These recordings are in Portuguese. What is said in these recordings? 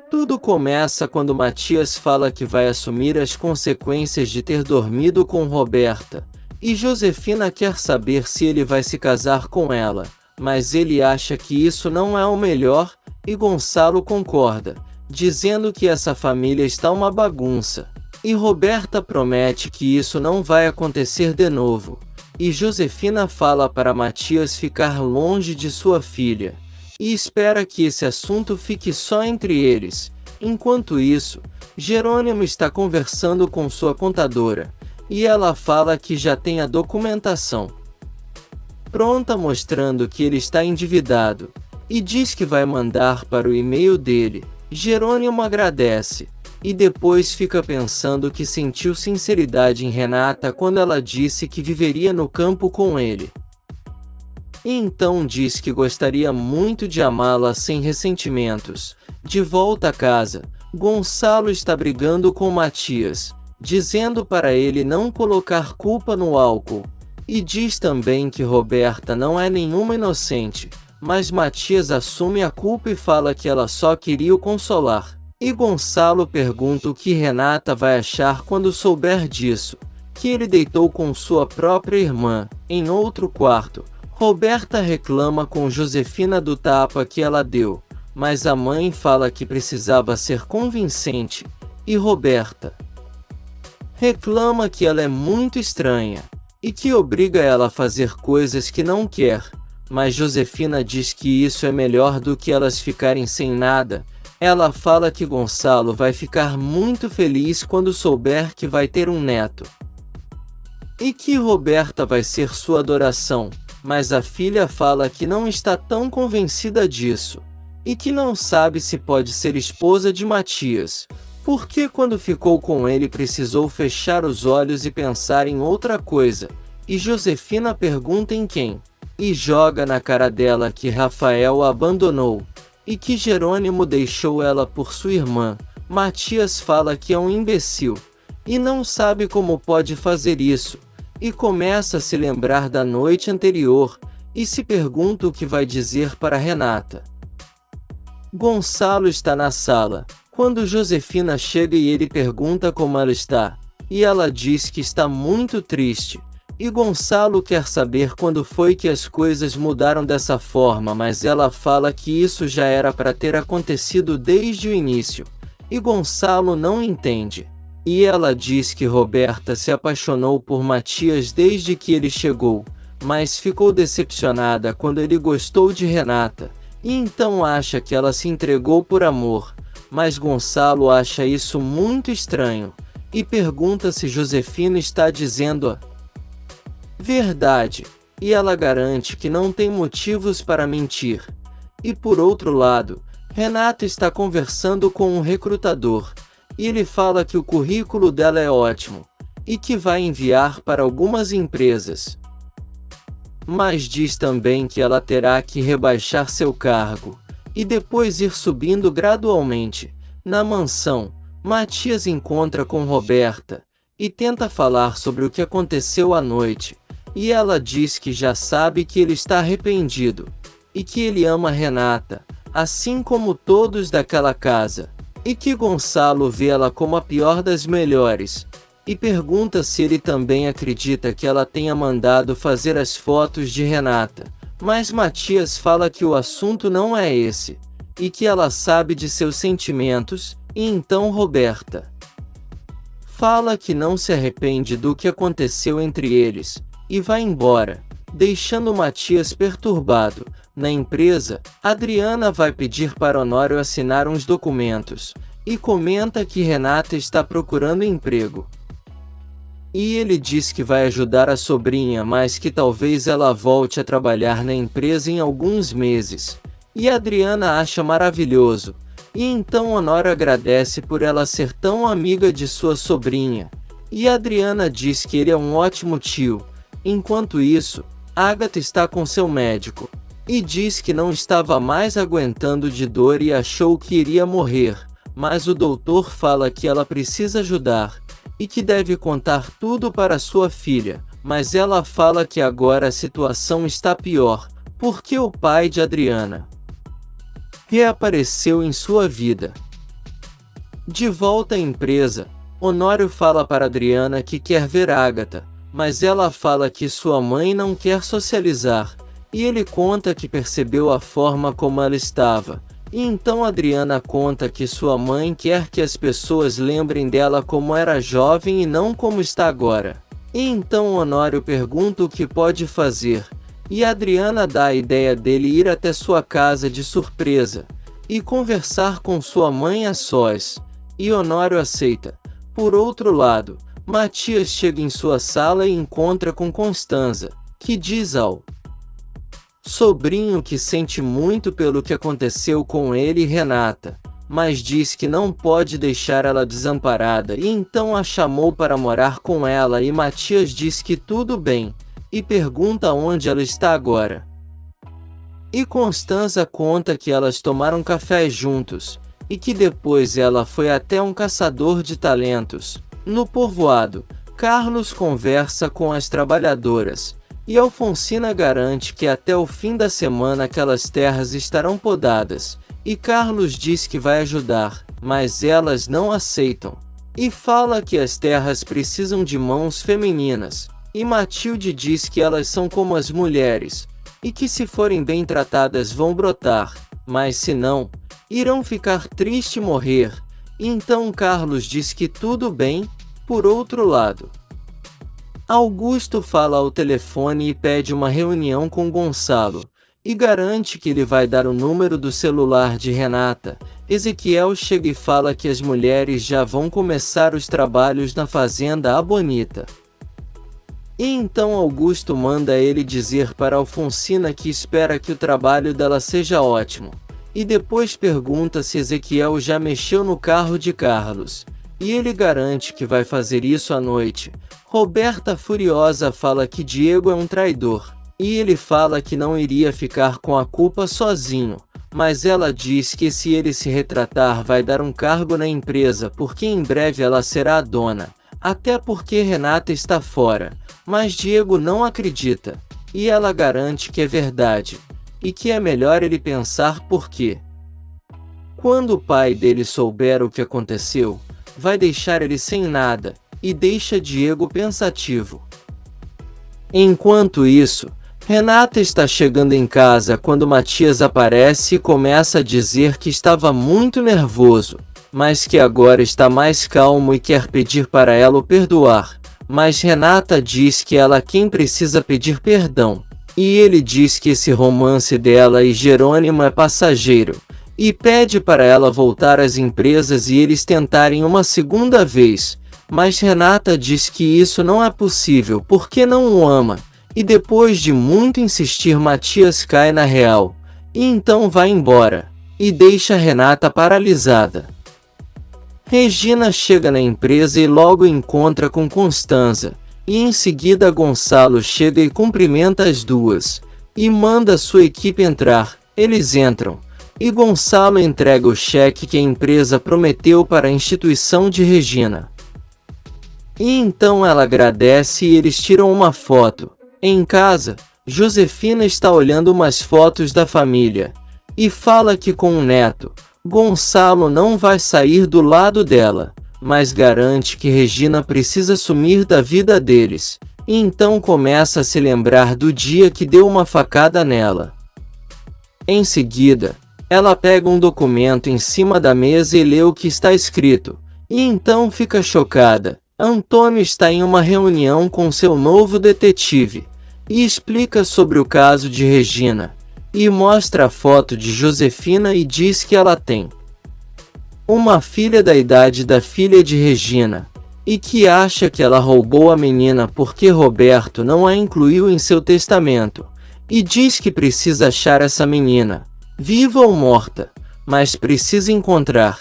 Tudo começa quando Matias fala que vai assumir as consequências de ter dormido com Roberta, e Josefina quer saber se ele vai se casar com ela, mas ele acha que isso não é o melhor, e Gonçalo concorda, dizendo que essa família está uma bagunça. E Roberta promete que isso não vai acontecer de novo, e Josefina fala para Matias ficar longe de sua filha, e espera que esse assunto fique só entre eles. Enquanto isso, Jerônimo está conversando com sua contadora, e ela fala que já tem a documentação pronta mostrando que ele está endividado, e diz que vai mandar para o e-mail dele. Jerônimo agradece, e depois fica pensando que sentiu sinceridade em Renata quando ela disse que viveria no campo com ele. E então diz que gostaria muito de amá-la sem ressentimentos. De volta a casa, Gonçalo está brigando com Matias, dizendo para ele não colocar culpa no álcool, e diz também que Roberta não é nenhuma inocente, mas Matias assume a culpa e fala que ela só queria o consolar. E Gonçalo pergunta o que Renata vai achar quando souber disso, que ele deitou com sua própria irmã, em outro quarto. Roberta reclama com Josefina do tapa que ela deu, mas a mãe fala que precisava ser convincente, e Roberta reclama que ela é muito estranha, e que obriga ela a fazer coisas que não quer, mas Josefina diz que isso é melhor do que elas ficarem sem nada. Ela fala que Gonçalo vai ficar muito feliz quando souber que vai ter um neto, e que Roberta vai ser sua adoração. Mas a filha fala que não está tão convencida disso, e que não sabe se pode ser esposa de Matias, porque quando ficou com ele precisou fechar os olhos e pensar em outra coisa. E Josefina pergunta em quem, e joga na cara dela que Rafael a abandonou, e que Jerônimo deixou ela por sua irmã. Matias fala que é um imbecil, e não sabe como pode fazer isso, e começa a se lembrar da noite anterior, e se pergunta o que vai dizer para Renata. Gonçalo está na sala, quando Josefina chega e ele pergunta como ela está, e ela diz que está muito triste, e Gonçalo quer saber quando foi que as coisas mudaram dessa forma, mas ela fala que isso já era para ter acontecido desde o início, e Gonçalo não entende. E ela diz que Roberta se apaixonou por Matias desde que ele chegou, mas ficou decepcionada quando ele gostou de Renata, e então acha que ela se entregou por amor, mas Gonçalo acha isso muito estranho, e pergunta se Josefina está dizendo a verdade, e ela garante que não tem motivos para mentir. E por outro lado, Renata está conversando com um recrutador, e ele fala que o currículo dela é ótimo, e que vai enviar para algumas empresas. Mas diz também que ela terá que rebaixar seu cargo, e depois ir subindo gradualmente. Na mansão, Matias encontra com Roberta, e tenta falar sobre o que aconteceu à noite, e ela diz que já sabe que ele está arrependido, e que ele ama Renata, assim como todos daquela casa, e que Gonçalo vê ela como a pior das melhores, e pergunta se ele também acredita que ela tenha mandado fazer as fotos de Renata, mas Matias fala que o assunto não é esse, e que ela sabe de seus sentimentos, e então Roberta fala que não se arrepende do que aconteceu entre eles, e vai embora, deixando Matias perturbado. Na empresa, Adriana vai pedir para Honório assinar uns documentos, e comenta que Renata está procurando emprego. E ele diz que vai ajudar a sobrinha, mas que talvez ela volte a trabalhar na empresa em alguns meses. E Adriana acha maravilhoso, e então Honório agradece por ela ser tão amiga de sua sobrinha. E Adriana diz que ele é um ótimo tio. Enquanto isso, Agatha está com seu médico, e diz que não estava mais aguentando de dor e achou que iria morrer, mas o doutor fala que ela precisa ajudar, e que deve contar tudo para sua filha, mas ela fala que agora a situação está pior, porque o pai de Adriana reapareceu em sua vida. De volta à empresa, Honório fala para Adriana que quer ver Ágata, mas ela fala que sua mãe não quer socializar, e ele conta que percebeu a forma como ela estava. E então Adriana conta que sua mãe quer que as pessoas lembrem dela como era jovem e não como está agora. E então Honório pergunta o que pode fazer, e Adriana dá a ideia dele ir até sua casa de surpresa e conversar com sua mãe a sós, e Honório aceita. Por outro lado, Matias chega em sua sala e encontra com Constanza, que diz ao sobrinho que sente muito pelo que aconteceu com ele e Renata, mas diz que não pode deixar ela desamparada e então a chamou para morar com ela, e Matias diz que tudo bem, e pergunta onde ela está agora. E Constanza conta que elas tomaram café juntos, e que depois ela foi até um caçador de talentos. No povoado, Carlos conversa com as trabalhadoras, e Alfonsina garante que até o fim da semana aquelas terras estarão podadas, e Carlos diz que vai ajudar, mas elas não aceitam. E fala que as terras precisam de mãos femininas, e Matilde diz que elas são como as mulheres, e que se forem bem tratadas vão brotar, mas se não, irão ficar tristes e morrer. E então Carlos diz que tudo bem. Por outro lado, Augusto fala ao telefone e pede uma reunião com Gonçalo, e garante que ele vai dar o número do celular de Renata. Ezequiel chega e fala que as mulheres já vão começar os trabalhos na fazenda A Bonita. E então Augusto manda ele dizer para Alfonsina que espera que o trabalho dela seja ótimo, e depois pergunta se Ezequiel já mexeu no carro de Carlos, e ele garante que vai fazer isso à noite. Roberta furiosa fala que Diego é um traidor, e ele fala que não iria ficar com a culpa sozinho, mas ela diz que se ele se retratar vai dar um cargo na empresa porque em breve ela será a dona, até porque Renata está fora, mas Diego não acredita, e ela garante que é verdade, e que é melhor ele pensar porque quando o pai dele souber o que aconteceu, vai deixar ele sem nada, e deixa Diego pensativo. Enquanto isso, Renata está chegando em casa quando Matias aparece e começa a dizer que estava muito nervoso, mas que agora está mais calmo e quer pedir para ela o perdoar. Mas Renata diz que ela é quem precisa pedir perdão, e ele diz que esse romance dela e Jerônimo é passageiro, e pede para ela voltar às empresas e eles tentarem uma segunda vez. Mas Renata diz que isso não é possível porque não o ama, e depois de muito insistir Matias cai na real, e então vai embora, e deixa Renata paralisada. Regina chega na empresa e logo encontra com Constanza, e em seguida Gonçalo chega e cumprimenta as duas, e manda sua equipe entrar. Eles entram, e Gonçalo entrega o cheque que a empresa prometeu para a instituição de Regina. E então ela agradece e eles tiram uma foto. Em casa, Josefina está olhando umas fotos da família, e fala que com o neto, Gonçalo não vai sair do lado dela, mas garante que Regina precisa sumir da vida deles, e então começa a se lembrar do dia que deu uma facada nela. Em seguida, ela pega um documento em cima da mesa e lê o que está escrito, e então fica chocada. Antônio está em uma reunião com seu novo detetive, e explica sobre o caso de Regina, e mostra a foto de Josefina e diz que ela tem uma filha da idade da filha de Regina, e que acha que ela roubou a menina porque Roberto não a incluiu em seu testamento, e diz que precisa achar essa menina, viva ou morta, mas precisa encontrar.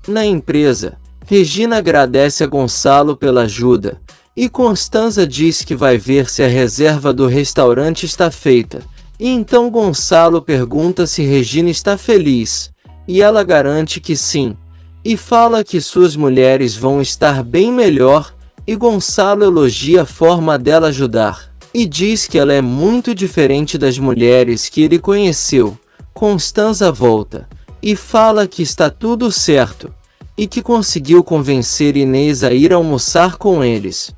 Na empresa, Regina agradece a Gonçalo pela ajuda, e Constanza diz que vai ver se a reserva do restaurante está feita, e então Gonçalo pergunta se Regina está feliz, e ela garante que sim, e fala que suas mulheres vão estar bem melhor, e Gonçalo elogia a forma dela ajudar, e diz que ela é muito diferente das mulheres que ele conheceu. Constanza volta, e fala que está tudo certo, e que conseguiu convencer Inês a ir almoçar com eles.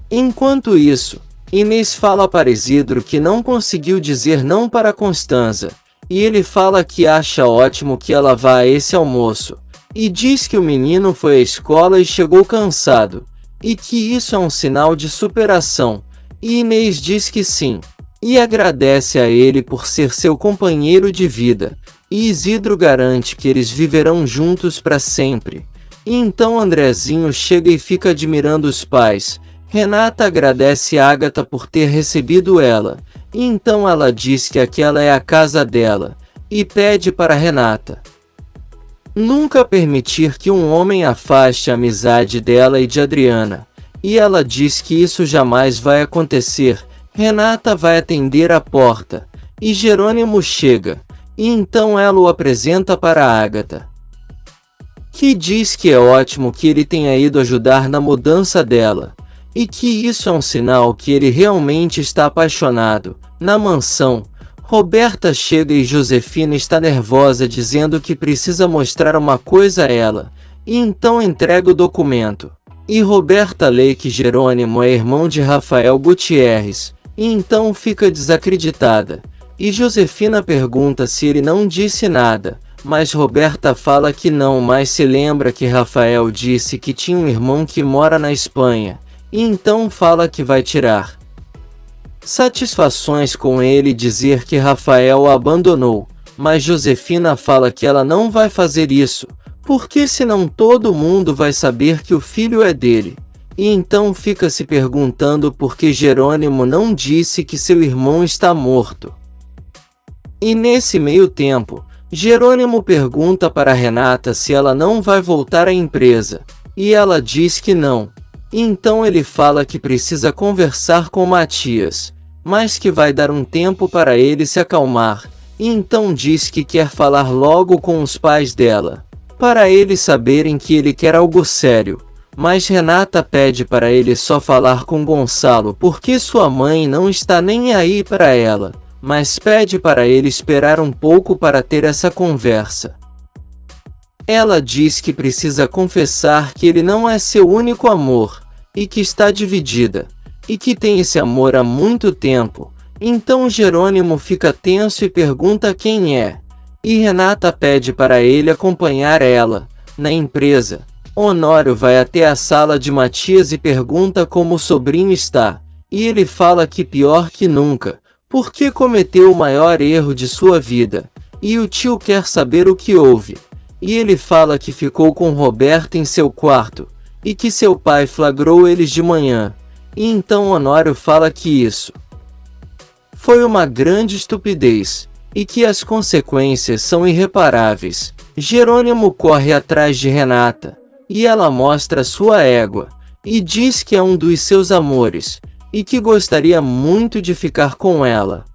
Enquanto isso, Inês fala para Isidro que não conseguiu dizer não para Constanza, e ele fala que acha ótimo que ela vá a esse almoço, e diz que o menino foi à escola e chegou cansado, e que isso é um sinal de superação, e Inês diz que sim, e agradece a ele por ser seu companheiro de vida, e Isidro garante que eles viverão juntos para sempre. E então Andrezinho chega e fica admirando os pais. Renata agradece Ágata por ter recebido ela, e então ela diz que aquela é a casa dela, e pede para Renata nunca permitir que um homem afaste a amizade dela e de Adriana, e ela diz que isso jamais vai acontecer. Renata vai atender a porta, e Jerônimo chega, e então ela o apresenta para Ágata, que diz que é ótimo que ele tenha ido ajudar na mudança dela, e que isso é um sinal que ele realmente está apaixonado. Na mansão, Roberta chega e Josefina está nervosa dizendo que precisa mostrar uma coisa a ela, e então entrega o documento. E Roberta lê que Jerônimo é irmão de Rafael Gutierrez, e então fica desacreditada. E Josefina pergunta se ele não disse nada, mas Roberta fala que não, mas se lembra que Rafael disse que tinha um irmão que mora na Espanha, e então fala que vai tirar satisfações com ele e dizer que Rafael o abandonou, mas Josefina fala que ela não vai fazer isso, porque senão todo mundo vai saber que o filho é dele. E então fica se perguntando por que Jerônimo não disse que seu irmão está morto. E nesse meio tempo, Jerônimo pergunta para Renata se ela não vai voltar à empresa, e ela diz que não. Então ele fala que precisa conversar com Matias, mas que vai dar um tempo para ele se acalmar, e então diz que quer falar logo com os pais dela, para eles saberem que ele quer algo sério. Mas Renata pede para ele só falar com Gonçalo porque sua mãe não está nem aí para ela, mas pede para ele esperar um pouco para ter essa conversa. Ela diz que precisa confessar que ele não é seu único amor, e que está dividida, e que tem esse amor há muito tempo. Então Jerônimo fica tenso e pergunta quem é, e Renata pede para ele acompanhar ela. Na empresa, Honório vai até a sala de Matias e pergunta como o sobrinho está, e ele fala que pior que nunca, porque cometeu o maior erro de sua vida, e o tio quer saber o que houve. E ele fala que ficou com Roberta em seu quarto, e que seu pai flagrou eles de manhã. E então Honório fala que isso foi uma grande estupidez, e que as consequências são irreparáveis. Jerônimo corre atrás de Renata, e ela mostra sua égua, e diz que é um dos seus amores, e que gostaria muito de ficar com ela,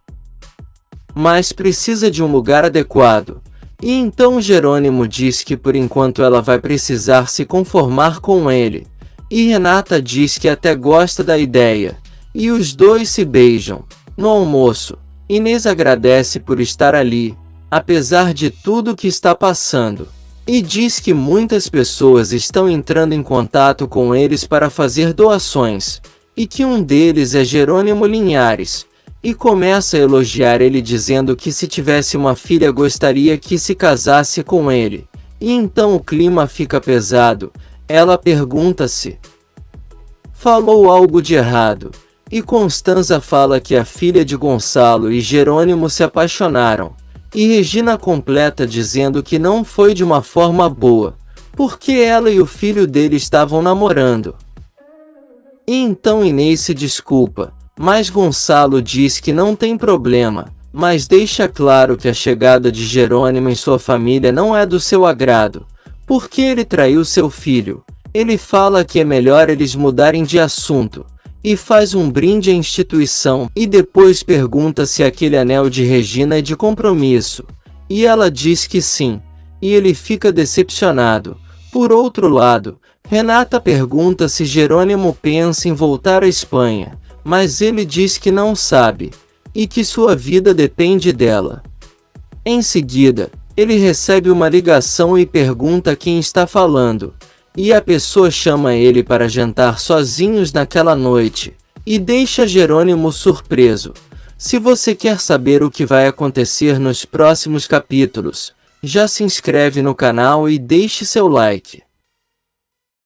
mas precisa de um lugar adequado. E então Jerônimo diz que por enquanto ela vai precisar se conformar com ele, e Renata diz que até gosta da ideia, e os dois se beijam. No almoço, Inês agradece por estar ali, apesar de tudo que está passando, e diz que muitas pessoas estão entrando em contato com eles para fazer doações, e que um deles é Jerônimo Linhares, e começa a elogiar ele dizendo que se tivesse uma filha gostaria que se casasse com ele. E então o clima fica pesado. Ela pergunta se falou algo de errado, e Constanza fala que a filha de Gonçalo e Jerônimo se apaixonaram, e Regina completa dizendo que não foi de uma forma boa, porque ela e o filho dele estavam namorando. E então Inês se desculpa, mas Gonçalo diz que não tem problema, mas deixa claro que a chegada de Jerônimo em sua família não é do seu agrado, porque ele traiu seu filho. Ele fala que é melhor eles mudarem de assunto, e faz um brinde à instituição, e depois pergunta se aquele anel de Regina é de compromisso, e ela diz que sim, e ele fica decepcionado. Por outro lado, Renata pergunta se Jerônimo pensa em voltar à Espanha, mas ele diz que não sabe, e que sua vida depende dela. Em seguida, Ele recebe uma ligação e pergunta quem está falando, e a pessoa chama ele para jantar sozinhos naquela noite, e deixa Jerônimo surpreso. Se você quer saber o que vai acontecer nos próximos capítulos, já se inscreve no canal e deixe seu like.